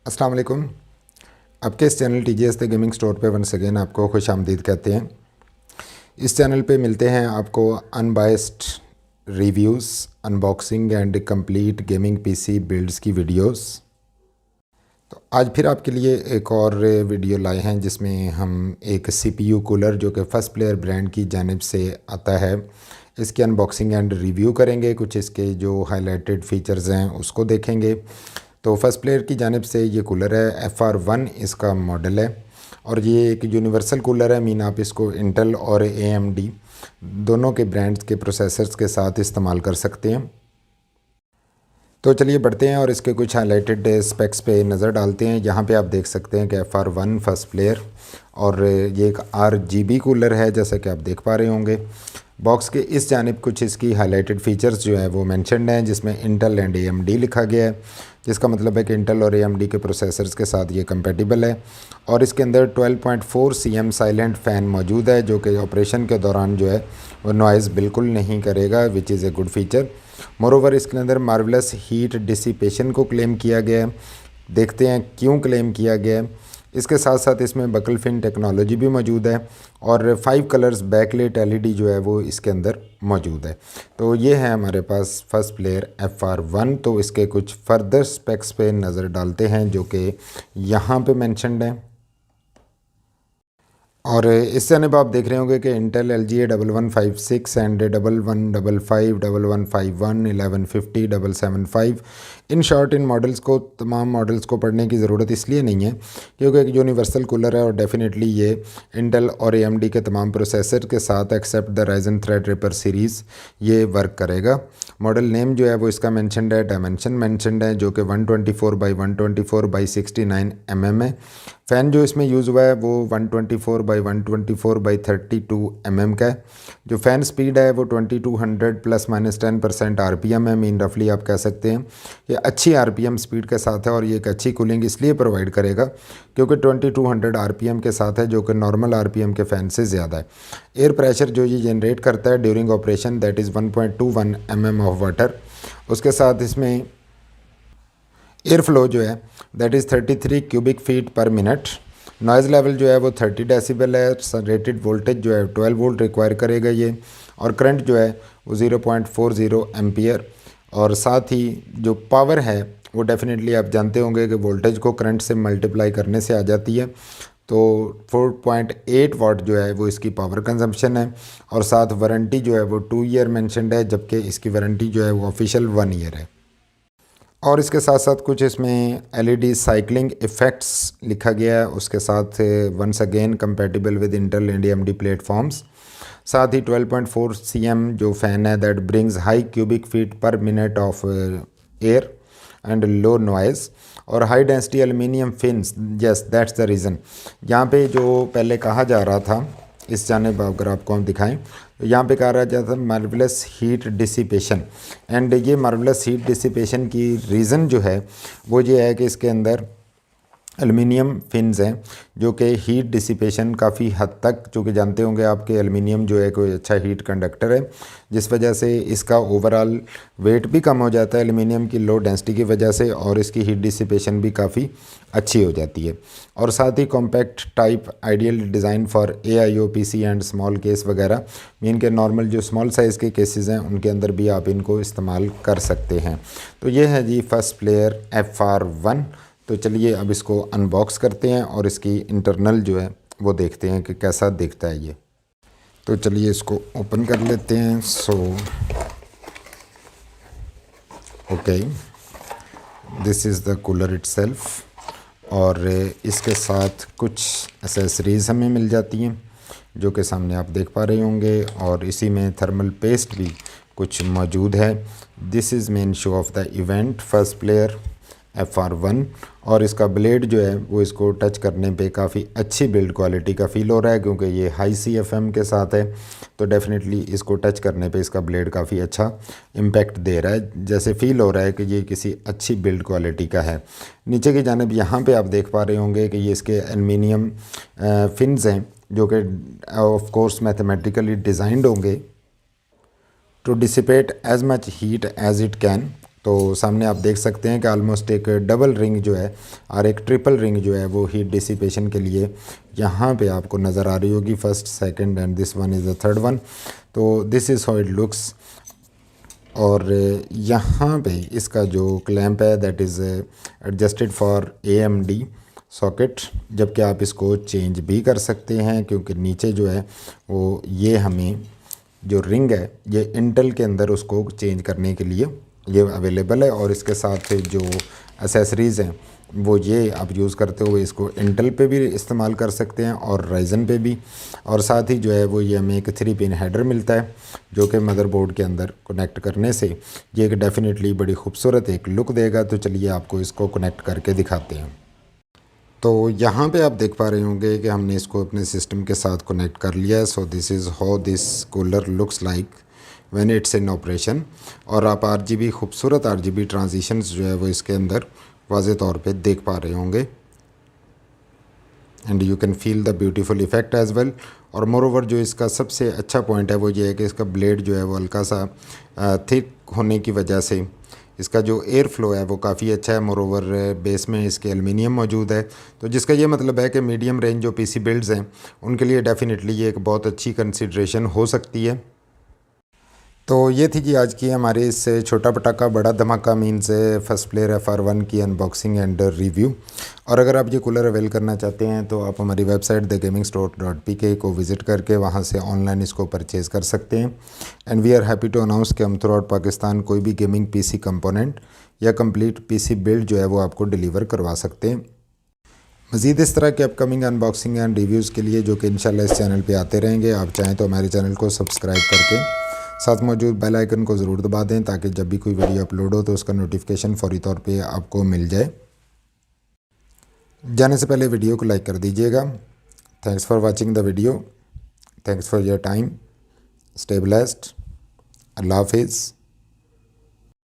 अस्सलाम वालेकुम। आपके इस channel TGS the gaming store पे वंस अगेन आपको खुश आमदीद कहते हैं। इस चैनल पे मिलते हैं आपको unbiased reviews, unboxing and complete gaming PC builds की वीडियोस। तो आज फिर आपके लिए एक और वीडियो लाए हैं जिसमें हम एक CPU कूलर जो कि फर्स्ट प्लेयर ब्रांड की जानिब से आता है, इसकी अनबॉक्सिंग एंड रिव्यू करेंगे। कुछ इसके जो हाईलाइटेड फ़ीचर्स हैं उसको देखेंगे। तो फर्स्ट प्लेयर की जानिब से ये कूलर है, FR1 इसका मॉडल है और ये एक यूनिवर्सल कूलर है। मीन आप इसको इंटेल और AMD दोनों के ब्रांड्स के प्रोसेसर्स के साथ इस्तेमाल कर सकते हैं। तो चलिए बढ़ते हैं और इसके कुछ हाईलाइटेड स्पेक्स पे नज़र डालते हैं। यहाँ पे आप देख सकते हैं कि FR1 फर्स्ट प्लेयर और ये एक RGB कूलर है जैसा कि आप देख पा रहे होंगे। बॉक्स के इस जानिब कुछ इसकी हाईलाइटेड फ़ीचर्स जो है वो मेंशन्ड हैं जिसमें इंटेल एंड AMD लिखा गया है, जिसका मतलब है कि इंटेल और AMD के प्रोसेसर्स के साथ ये कंपेटिबल है। और इसके अंदर 12.4 cm साइलेंट फ़ैन मौजूद है जो कि ऑपरेशन के दौरान जो है वो नॉइज़ बिल्कुल नहीं करेगा, which is a good feature. Moreover इसके अंदर मार्वलस हीट डिसिपेशन को क्लेम किया गया है। देखते हैं क्यों क्लेम किया गया है। इसके साथ साथ इसमें बकल फिन टेक्नोलॉजी भी मौजूद है और 5 कलर्स बैकलाइट LED जो है वो इसके अंदर मौजूद है। तो ये है हमारे पास फर्स्ट प्लेयर FR1। तो इसके कुछ फर्दर स्पेक्स पे नज़र डालते हैं जो कि यहाँ पे मेंशन्ड हैं। और इस जानब आप देख रहे होंगे कि Intel LGA 1156 and 1155, 1151, 1150, 775, in short in models को, तमाम मॉडल्स को पढ़ने की ज़रूरत इसलिए नहीं है क्योंकि एक यूनिवर्सल कूलर है और डेफिनेटली ये इंटेल और AMD के तमाम प्रोसेसर के साथ एक्सेप्ट द राइजन थ्रेडरिपर सीरीज़ ये वर्क करेगा। मॉडल नेम जो है वो इसका मेंशन्ड है, डायमेंशन मेंशन्ड है जो कि 124x124x69 mm है। फ़ैन जो इसमें यूज़ हुआ है वो 124x124x32 mm का है। जो फ़ैन स्पीड है वो 2200 ±10% RPM है। मीन रफली आप कह सकते हैं कि अच्छी RPM स्पीड के साथ है और ये एक अच्छी कूलिंग इसलिए प्रोवाइड करेगा क्योंकि 2200 RPM के साथ है जो कि नॉर्मल RPM के फ़ैन से ज़्यादा है। एयर प्रेशर जो ये जनरेट करता है during operation that is 1.21 mm of water. उसके साथ इसमें एयर फ्लो जो है that is 33 cubic feet per minute. Noise level जो है वो 30 डेसिबल है। रेटेड वोल्टेज जो है 12 वोल्ट रिक्वायर करेगा ये, और करंट जो है वो 0.40 एम्पियर। और साथ ही जो पावर है वो डेफिनेटली आप जानते होंगे कि वोल्टेज को करंट से मल्टीप्लाई करने से आ जाती है। तो 4.8 वाट जो है वो इसकी पावर कंजम्पशन है। और साथ वारंटी जो है वो 2 ईयर मेंशन्ड है जबकि इसकी वारंटी जो है वो ऑफिशियल 1 ईयर है। और इसके साथ साथ कुछ इसमें LED साइक्लिंग इफ़ेक्ट्स लिखा गया है। उसके साथ once again compatible with Intel and AMD platforms. साथ ही 12.4 cm जो फ़ैन है that brings high cubic feet per minute of air and low noise और high density aluminium fins. Yes that's the reason. यहाँ पे जो पहले कहा जा रहा था, इस जानिब अगर आपको हम दिखाएं तो यहाँ पे कहा जाता है मार्वलस हीट डिसिपेशन। एंड ये मार्वलस हीट डिसिपेशन की रीज़न जो है वो ये है कि इसके अंदर एल्युमिनियम फिन्स हैं जो कि हीट डिसिपेशन काफ़ी हद तक, चूँकि जानते होंगे आपके एल्युमिनियम जो है कोई अच्छा हीट कंडक्टर है, जिस वजह से इसका ओवरऑल वेट भी कम हो जाता है एल्युमिनियम की लो डेंसिटी की वजह से, और इसकी हीट डिसिपेशन भी काफ़ी अच्छी हो जाती है। और साथ ही compact type ideal design for AIO PC and small case वगैरह, मीन के नॉर्मल जो स्मॉल साइज़ के केसेस हैं उनके अंदर भी आप इनको इस्तेमाल कर सकते हैं। तो ये है जी फर्स्ट प्लेयर FR1। तो चलिए अब इसको अनबॉक्स करते हैं और इसकी इंटरनल जो है वो देखते हैं कि कैसा दिखता है ये। तो चलिए इसको ओपन कर लेते हैं। So okay, this is the cooler itself. और इसके साथ कुछ एसेसरीज़ हमें मिल जाती हैं जो कि सामने आप देख पा रहे होंगे, और इसी में थर्मल पेस्ट भी कुछ मौजूद है। This is main show off the event first player FR1। और इसका ब्लेड जो है वो इसको टच करने पे काफ़ी अच्छी बिल्ड क्वालिटी का फ़ील हो रहा है क्योंकि ये हाई CFM के साथ है। तो डेफिनेटली इसको टच करने पे इसका ब्लेड काफ़ी अच्छा इम्पैक्ट दे रहा है, जैसे फ़ील हो रहा है कि ये किसी अच्छी बिल्ड क्वालिटी का है। नीचे की जानिब यहाँ पे आप देख पा रहे होंगे कि ये इसके एल्युमिनियम फिन्स हैं जो कि ऑफ कोर्स मैथमेटिकली डिज़ाइंड होंगे to dissipate as much heat as it can. तो सामने आप देख सकते हैं कि ऑलमोस्ट एक डबल रिंग जो है और एक ट्रिपल रिंग जो है वो हीट डिसिपेशन के लिए यहाँ पे आपको नज़र आ रही होगी, first second and this one is the third one. तो this is how it looks. और यहाँ पे इसका जो क्लैंप है that is adjusted for AMD socket, जबकि आप इसको चेंज भी कर सकते हैं क्योंकि नीचे जो है वो ये हमें जो रिंग है ये इंटेल के अंदर उसको चेंज करने के लिए ये अवेलेबल है। और इसके साथ जो एसेसरीज़ हैं वो ये आप यूज़ करते हुए इसको इंटेल पे भी इस्तेमाल कर सकते हैं और राइजन पे भी। और साथ ही जो है वो ये हमें एक 3 पिन हेडर मिलता है जो कि मदरबोर्ड के अंदर कनेक्ट करने से ये एक डेफिनेटली बड़ी खूबसूरत एक लुक देगा। तो चलिए आपको इसको कनेक्ट करके दिखाते हैं। तो यहाँ पे आप देख पा रहे होंगे कि हमने इसको अपने सिस्टम के साथ कनेक्ट कर लिया है। So this is how this cooler looks like when it's in operation. और आप RGB खूबसूरत RGB ट्रांजिशंस जो है वो इसके अंदर वाज़े तौर पे देख पा रहे होंगे and you can feel the beautiful effect as well. और मोरोवर जो इसका सबसे अच्छा पॉइंट है वो ये है कि इसका ब्लेड जो है वो हल्का सा थिक होने की वजह से इसका जो एयर फ्लो है वो काफ़ी अच्छा है। मोरोवर बेस में इसके एलुमिनियम मौजूद है, तो जिसका ये मतलब है कि मीडियम रेंज जो PC बिल्ड्स हैं उनके लिए डेफ़िनेटली ये एक बहुत अच्छी कंसिड्रेशन हो सकती है। तो ये थी जी आज की हमारी इस छोटा पटाखा बड़ा धमाका मीन्स फर्स्ट प्लेयर FR1 की अनबॉक्सिंग एंड रिव्यू। और अगर आप ये कूलर अवेल करना चाहते हैं तो आप हमारी वेबसाइट thegamingstore.pk को विज़िट करके वहाँ से ऑनलाइन इसको परचेज़ कर सकते हैं। And we are happy to announce कि हम थ्रू आउट पाकिस्तान कोई भी गेमिंग PC कंपोनेंट या कंप्लीट PC बिल्ड जो है वो आपको डिलीवर करवा सकते हैं। मज़ीद इस तरह के अपकमिंग अनबॉक्सिंग एंड रिव्यूज़ के लिए जो कि इंशाल्लाह इस चैनल पे आते रहेंगे, आप चाहें तो हमारे चैनल को सब्सक्राइब करके साथ मौजूद बेल आइकन को ज़रूर दबा दें ताकि जब भी कोई वीडियो अपलोड हो तो उसका नोटिफिकेशन फौरी तौर पे आपको मिल जाए। जाने से पहले वीडियो को लाइक कर दीजिएगा। Thanks for watching the video, thanks for your time, stay blessed, अल्लाह हाफिज़।